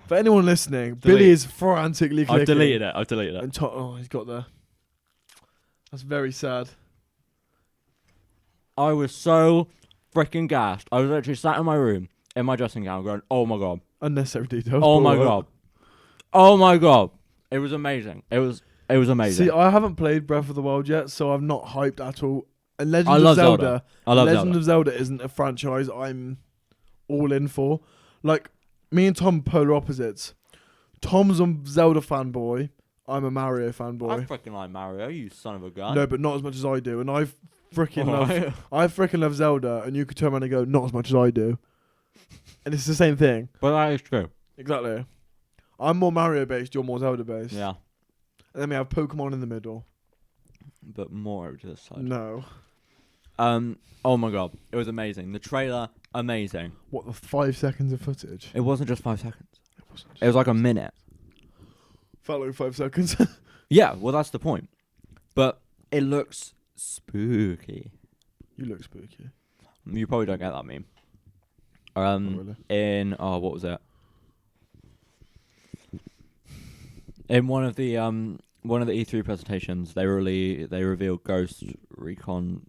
For anyone listening, Billy is frantically clicking. I've deleted it. And he's got there. That's very sad. I was so freaking gassed. I was actually sat in my room, in my dressing gown, going, oh my god. Unnecessary details. Oh my god. Oh my god. It was amazing. It was amazing. See, I haven't played Breath of the Wild yet, so I'm not hyped at all. And I love Zelda. Legend of Zelda isn't a franchise I'm all in for. Like, me and Tom, polar opposites. Tom's a Zelda fanboy. I'm a Mario fanboy. I freaking like Mario, you son of a gun. No, but not as much as I do. And I freaking love Zelda, and you could turn around and go, not as much as I do. And it's the same thing. But that is true. Exactly. I'm more Mario based, you're more Zelda based. Yeah. And then we have Pokemon in the middle. But more over to the side. No. Oh my god. It was amazing. The trailer, amazing. What, the 5 seconds of footage? It wasn't just 5 seconds. It was like a minute. Felt like 5 seconds. Yeah, well that's the point. But it looks spooky. You look spooky. You probably don't get that meme. Really? What was it? In one of the E3 presentations, they revealed Ghost Recon.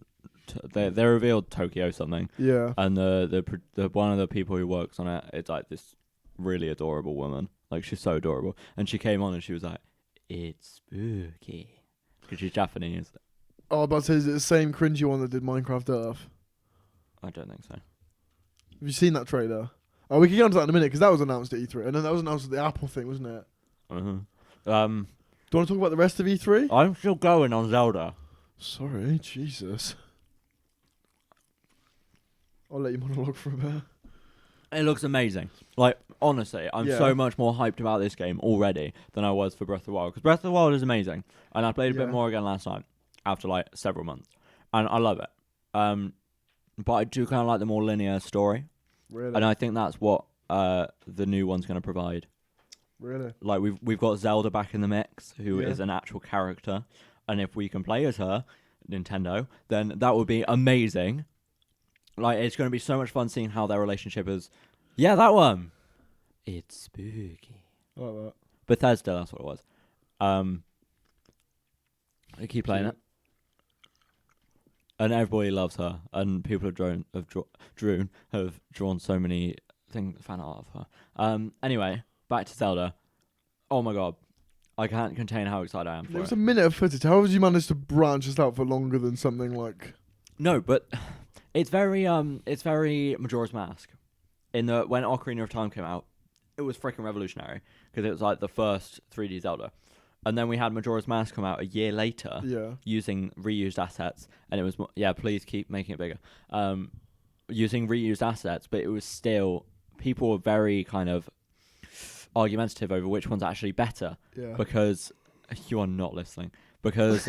They revealed Tokyo something. Yeah. And the one of the people who works on it, it's like this really adorable woman. Like she's so adorable, and she came on and she was like, "It's spooky," because she's Japanese. Oh, but is it the same cringy one that did Minecraft Earth? I don't think so. Have you seen that trailer? Oh, we can get onto that in a minute because that was announced at E3, and then that was announced at the Apple thing, wasn't it? Uh-huh. Do you want to talk about the rest of E3? I'm still going on Zelda. Sorry, Jesus. I'll let you monologue for a bit. It looks amazing. Like, honestly, I'm so much more hyped about this game already than I was for Breath of the Wild. Because Breath of the Wild is amazing. And I played a bit more again last night after, like, several months. And I love it. But I do kind of like the more linear story. Really? And I think that's what the new one's going to provide. Really? Like, we've got Zelda back in the mix, who is an actual character. And if we can play as her, Nintendo, then that would be amazing. Like, it's going to be so much fun seeing how their relationship is. Yeah, that one. It's spooky. I like that. Bethesda, that's what it was. I keep playing it. And everybody loves her. And people have drawn so many fan art of her. Anyway, back to Zelda. Oh my god. I can't contain how excited I am for It was it. a minute of footage. How did you manage to branch this out for longer than something like... No, but... It's very Majora's Mask. In the when Ocarina of Time came out, it was freaking revolutionary because it was like the first 3D Zelda, and then we had Majora's Mask come out a year later, using reused assets, and it was please keep making it bigger, using reused assets, but it was still people were very kind of argumentative over which one's actually better, because you are not listening because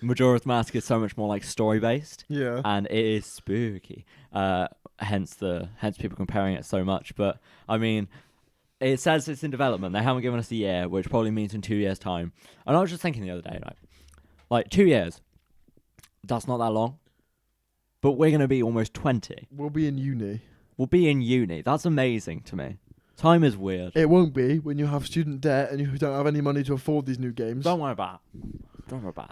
Majora's Mask is so much more like story based, and it is spooky. Hence people comparing it so much. But I mean, it says it's in development. They haven't given us a year, which probably means in 2 years' time. And I was just thinking the other day, like 2 years. That's not that long. But we're gonna be almost 20. We'll be in uni. That's amazing to me. Time is weird. It won't be when you have student debt and you don't have any money to afford these new games. Don't worry about it.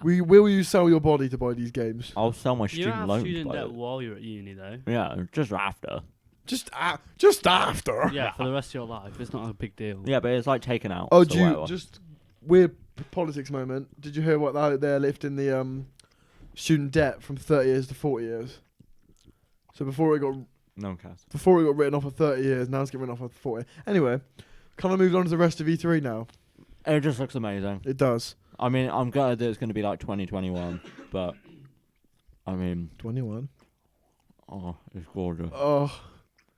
Will you sell your body to buy these games? I'll sell my student loans. You don't have student debt while you're at uni, though. Yeah, just after. Just after. Yeah, for the rest of your life. It's not a big deal. Yeah, but it's like taken out. Oh, so just weird politics moment. Did you hear what they're lifting the student debt from 30 years to 40 years? So before it got no one cares. Before it got written off for 30 years, now it's getting written off for 40. Anyway, kind of moved on to the rest of E3 now. It just looks amazing. It does. I mean, I'm glad that it's going to be like 2021, but I mean... 21? Oh, it's gorgeous. Oh.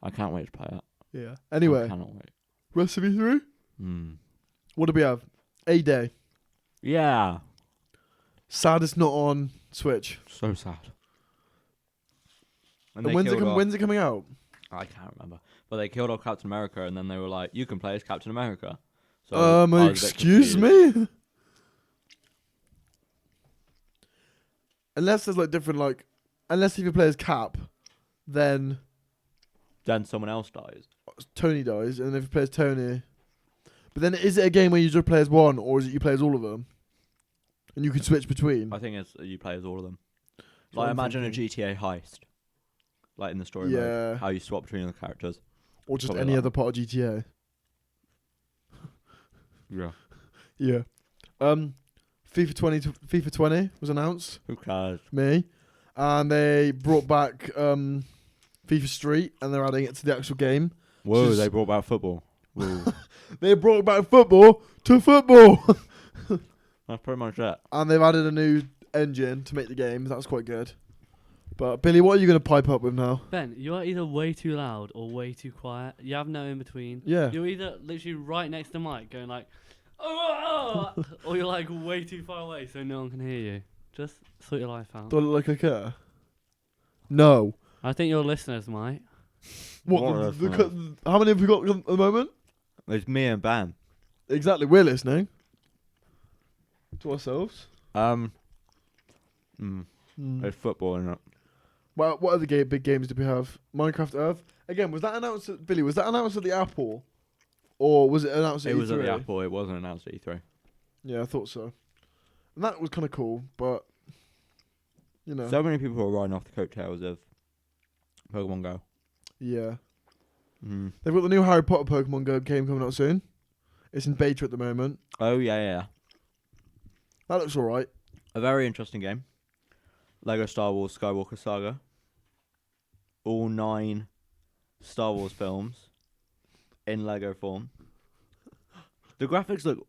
I can't wait to play it. Yeah. I Anyway, cannot wait. Recipe 3? Mm. What do we have? A-Day. Yeah. Sad it's not on Switch. So sad. And when's it coming out? I can't remember. But they killed off Captain America, and then they were like, "You can play as Captain America." So I was a bit excuse confused. me? Unless there's like different unless if you play as Cap, then Then someone else dies. Tony dies, and if you play as Tony, but then is it a game where you just play as one, or is it you play as all of them, and you can switch between? I think it's you play as all of them. what Like I'm imagine thinking. a GTA heist, like in the story Yeah. mode, how you swap between the characters. Or just Probably any that. other part of GTA. Yeah. Yeah. FIFA 20 was announced. Who cares? Me. And they brought back FIFA Street, and they're adding it to the actual game. Whoa! Just- They brought back football. Whoa. They brought back football to football. That's pretty much it. And they've added a new engine to make the game. That's quite good. But Billy, what are you going to pipe up with now? Ben, you're either way too loud or way too quiet. You have no in between. Yeah. You're either literally right next to Mike going like, oh, or you're like way too far away so no one can hear you. Just sort your life out. Do I look like I care? No. I think your listeners might. What How many have we got at the moment? It's me and Bam. Exactly, we're listening to ourselves. It's football, isn't it? Well, what other big games did we have? Minecraft Earth. Again, was that announced at Billy? Was that announced at the Apple, or was it announced at It E3? was at the Apple. It wasn't announced at E3. Yeah, I thought so. And that was kind of cool, but you know, So many people are riding off the coattails of Pokemon Go. yeah. Mm. They've got the new Harry Potter Pokemon Go game coming out soon. It's in beta at the moment. Oh yeah. That looks alright. A very interesting game. Lego Star Wars Skywalker Saga. All 9 Star Wars films in Lego form. The graphics look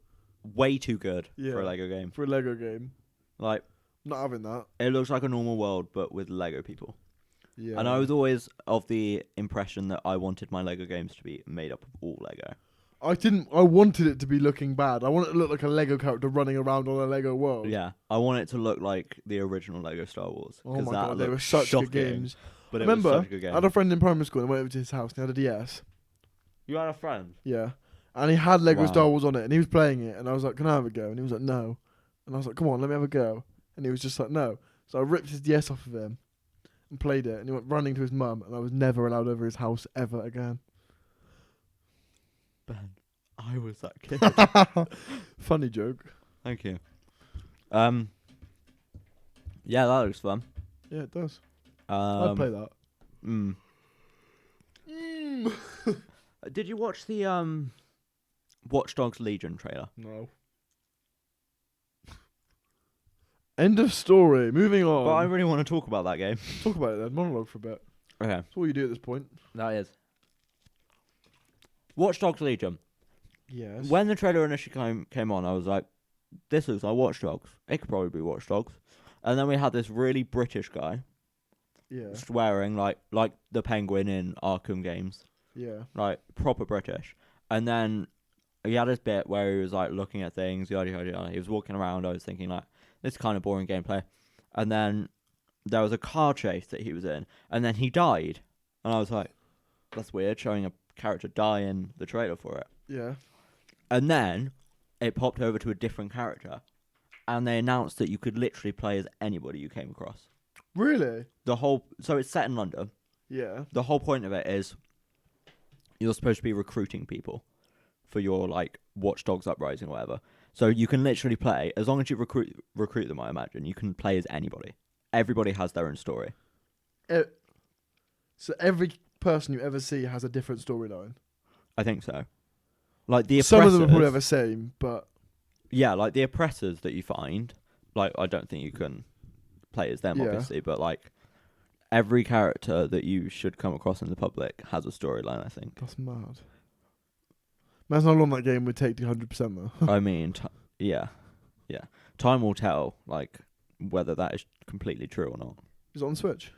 way too good for a Lego game. For a Lego game. Like, Not having that. it looks like a normal world, but with Lego people. Yeah. And I was always of the impression that I wanted my Lego games to be made up of all Lego. I wanted it to be looking bad. I want it to look like a Lego character running around on a Lego world. Yeah, I want it to look like the original Lego Star Wars. Oh 'cause my that god, they looked were such shocking, good games. But I it was remember, such a good I game. had a friend in primary school and I went over to his house and he had a DS. You had a friend? Yeah. And he had Lego Wow. Star Wars on it and he was playing it and I was like, can I have a go? And he was like, no. And I was like, come on, let me have a go. And he was just like, no. So I ripped his DS off of him and played it and he went running to his mum and I was never allowed over his house ever again. Ben, I was that kid. Funny joke. Thank you. Yeah, that looks fun. Yeah, it does. I'd play that. Mm. Did you watch the Watch Dogs Legion trailer? No. End of story. Moving on. But I really want to talk about that game. Talk about it then. Monologue for a bit. Okay, That's all you do at this point. that is. Watch Dogs Legion. Yes. When the trailer initially came on, I was like, this looks like Watch Dogs. It could probably be Watch Dogs. And then we had this really British guy Yeah. swearing like the Penguin in Arkham games. Yeah. Like, proper British. And then he had this bit where he was, like, looking at things, yada, yada, yada. He was walking around. I was thinking, like, this is kind of boring gameplay. And then there was a car chase that he was in. And then he died. And I was like, that's weird, showing a character die in the trailer for it. Yeah. And then it popped over to a different character. And they announced that you could literally play as anybody you came across. Really? So it's set in London. Yeah. The whole point of it is you're supposed to be recruiting people for your, like, Watch Dogs Uprising or whatever. So you can literally play, as long as you recruit them, I imagine, you can play as anybody. Everybody has their own story. So every person you ever see has a different storyline. I think so. Like, the oppressors... Some of them are probably the same, but... Yeah, like, the oppressors that you find, like, I don't think you can play as them, Yeah. obviously, but, like, every character that you should come across in the public has a storyline, I think. That's mad. Imagine how long that game would take to 100% though. I mean, yeah. Time will tell, like, whether that is completely true or not. Is it on Switch?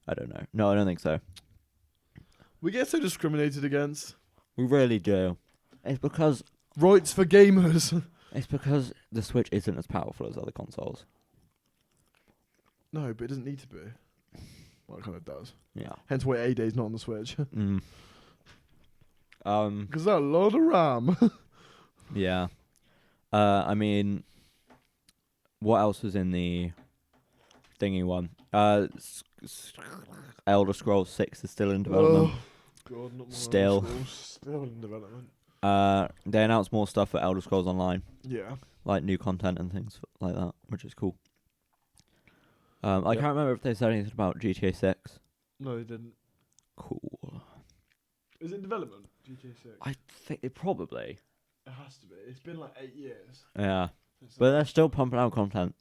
I don't know. No, I don't think so. We get so discriminated against. We really do. It's because Rights for gamers. the Switch isn't as powerful as other consoles. No, but it doesn't need to be. Well, it kind of does. Yeah. Hence why A-Day's not on the Switch. Mm. Because that's a lot of RAM. Yeah. I mean, what else was in the thingy one? Elder Scrolls 6 is still in development. Oh, God, not more Still. Elder Scrolls. Still in development. They announced more stuff for Elder Scrolls Online, Yeah. like new content and things like that, which is cool. I Yep. can't remember if they said anything about GTA 6. No, they didn't. Cool. Is it in development? GTA 6? I think it probably. It has to be. It's been like 8 years. Yeah. But they're still pumping out content.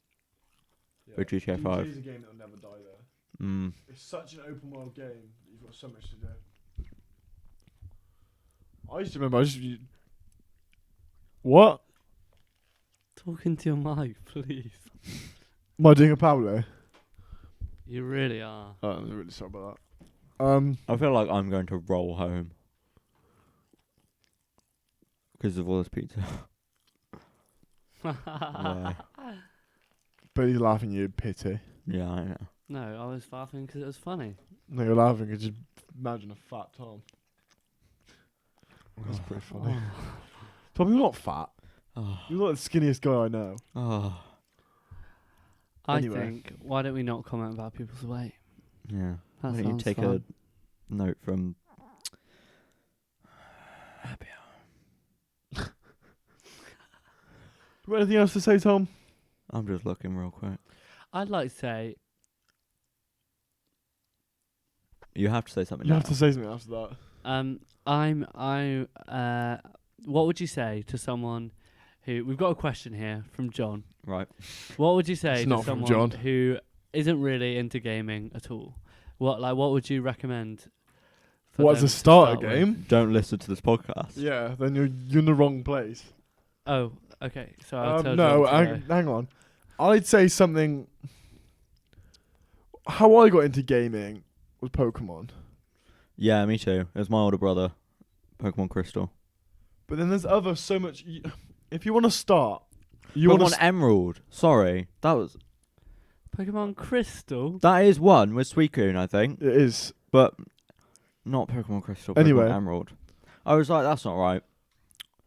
Yeah. with GTA 5. GTA's a game that'll never die there. Mm. It's such an open world game that you've got so much to do. I used to remember, What? Talking to your mic, please. Am I doing a Pablo? You really are. Oh, I'm really sorry about that. I feel like I'm going to roll home because of all this pizza. Why? Billy's laughing, you pity. Yeah, I know. No, I was laughing because it was funny. No, you're laughing because just imagine a fat Tom. That's pretty funny. Tom, you're not fat. Oh. You're not the skinniest guy I know. Oh. I Anyway. think, why don't we not comment about people's weight? Yeah. That Why don't you sounds take fun. a note from Happy Hour? You got anything else to say, Tom? I'm just looking real quick. I'd like to say, You have to say something You now. have to say something after that. what would you say to someone who, we've got a question here from John. Right. What would you say It's to not from someone John. who isn't really into gaming at all? What would you recommend? For What, them to start a with? game? Don't listen to this podcast. Yeah, then you're in the wrong place. Oh, okay. So I'll tell No, John to go. hang on. I'd say something. How I got into gaming was Pokemon. Yeah, me too. It was my older brother, Pokemon Crystal. But then there's other so much. If you want to start, you Pokemon want to. Emerald. Sorry, that Pokemon Crystal. is one with Suicune, I think, It is. but not Pokemon Crystal. Pokemon Anyway. Emerald. I was like, that's not right.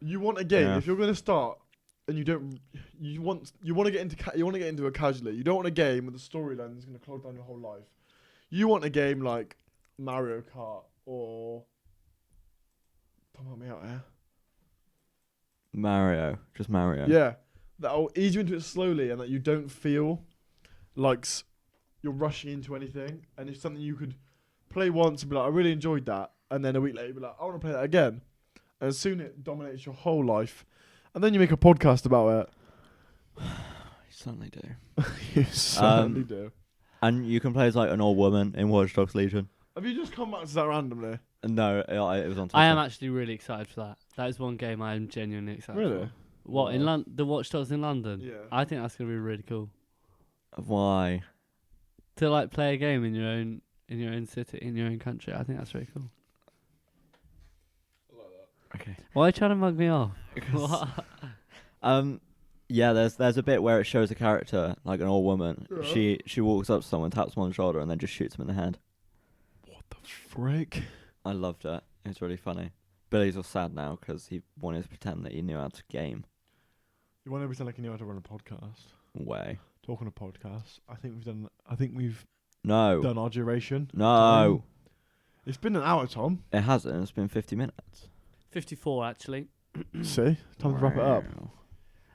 You want a game. Yeah. If you're going to start, and you don't, you want to get into it casually. You don't want a game with a storyline that's going to clog down your whole life. You want a game like Mario Kart or. Tom, help me out here. Mario, just Mario. Yeah, that'll ease you into it slowly, and that you don't feel like you're rushing into anything. And it's something you could play once and be like, I really enjoyed that, and then a week later, you'll be like, I want to play that again. And soon it dominates your whole life, and then you make a podcast about it. You certainly do. You certainly Um, do. And you can play as like an old woman in Watch Dogs Legion. Have you just come back to that randomly? No, it was on Twitter. I am actually really excited for that. That is one game I am genuinely excited Really? for. What, in Wow. the Watch Dogs in London? Yeah. I think that's going to be really cool. Why? To like play a game in your own city, in your own country. I think that's really cool. I like that. Okay. Why are you trying to mug me off? What? Yeah, there's a bit where it shows a character, like an old woman. Yeah. She walks up to someone, taps them on the shoulder, and then just shoots them in the head. What the frick? I loved it. It was really funny. Billy's all sad now because he wanted to pretend that he knew how to game. You want to pretend like you know how to run a podcast? Way. Talking a podcast. I think we've No. done our duration. No. It's been an hour, Tom. It hasn't. It's been 50 minutes. 54 actually. See? Time to wrap it up. Wow.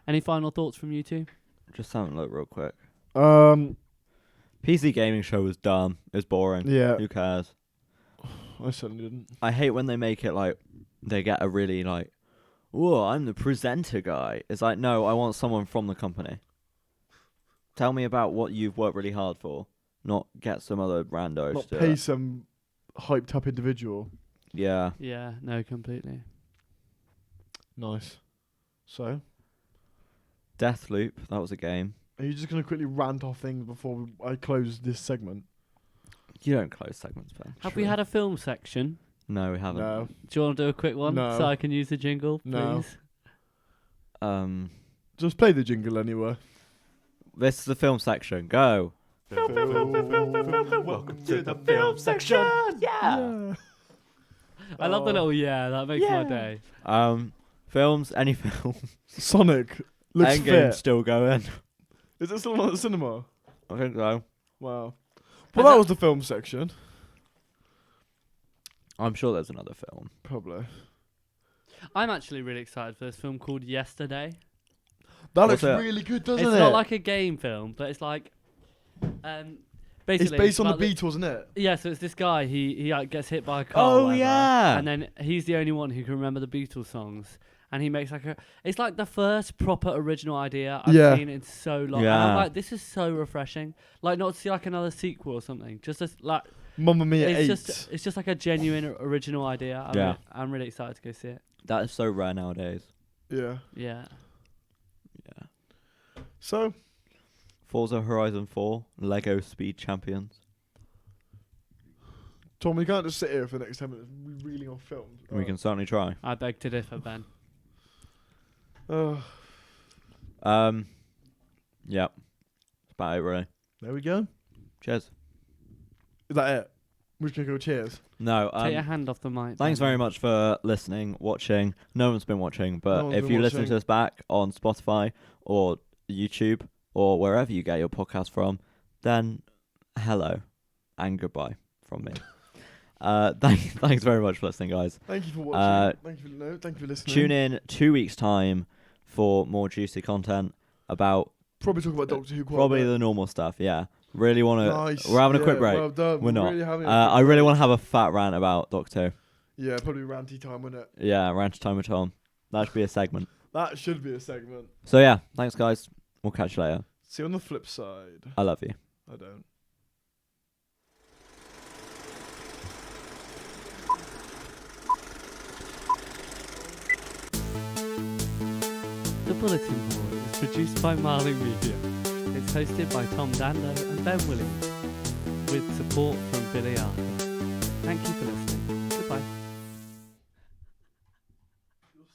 Any final thoughts from you two? Just having a look real quick. PC PC gaming show was dumb. It was boring. Yeah, Who cares? I certainly didn't. I hate when they make it like they get a really like, whoa, I'm the presenter guy. It's like, no, I want someone from the company. Tell me about what you've worked really hard for, not get some other randos Not to pay some hyped up individual. Yeah. Yeah, no, completely. Nice. So, Deathloop, that was a game. are you just going to quickly rant off things before I close this segment? You don't close segments, Ben. Have we had a film section? No, we haven't. No. Do you want to do a quick one No. so I can use the jingle, please? No. Just play the jingle anyway. This is the film section. Go. Welcome to the film section. Yeah. I love the little that makes my day. Films, any film. Sonic looks Endgame's fit. still going. Is it still on at the cinema? I think so. Wow. Well, that was the film section. I'm sure there's another film. Probably. I'm actually really excited for this film called Yesterday. That What's looks it? really good, doesn't It's it? not like a game film, but it's like basically It's based on the about Beatles, isn't it? Yeah, so it's this guy. He like gets hit by a car. or Oh whatever, yeah. and then he's the only one who can remember the Beatles songs. And he makes like it's like the first proper original idea I've Yeah. seen in so long. And I'm Yeah. like, this is so refreshing. Like not to see like another sequel or something. Just as like Mamma Mia it's 8. it's just like a genuine original idea. I'm really excited to go see it. That is so rare nowadays. Yeah. Yeah. Yeah. So, Forza Horizon 4, Lego Speed Champions. Tom, we can't just sit here for the next 10 minutes reeling off films. We can certainly try. I beg to differ, Ben. Yep. That's about it, really. There we go. Cheers. Is that it? We're just going to go cheers. No, Take your hand off the mic. thanks Ben. very much for listening, watching. No one's been watching, but No one's if been you listen watching. to us back on Spotify or YouTube or wherever you get your podcast from, then hello and goodbye from me. Thanks very much for listening, guys. Thank you for watching. Thank you for listening. Tune in 2 weeks' time for more juicy content about Probably talk about Doctor Who quite probably a bit. the normal stuff. Yeah, really want to. Nice. We're having a quick Yeah, break. Well done. We're not. Really having a I quick really break. want to have a fat rant about Doctor Who. Yeah, probably ranty time, wouldn't it? Yeah, rant time with Tom. That should be a segment. That should be a segment. So yeah, thanks guys. We'll catch you later. See you on the flip side. I love you. I don't. The Bull-etin Board is produced by Marling Media. It's hosted by Tom Dando and Ben Williams, with support from Billy Arthur. Thank you for listening. Goodbye.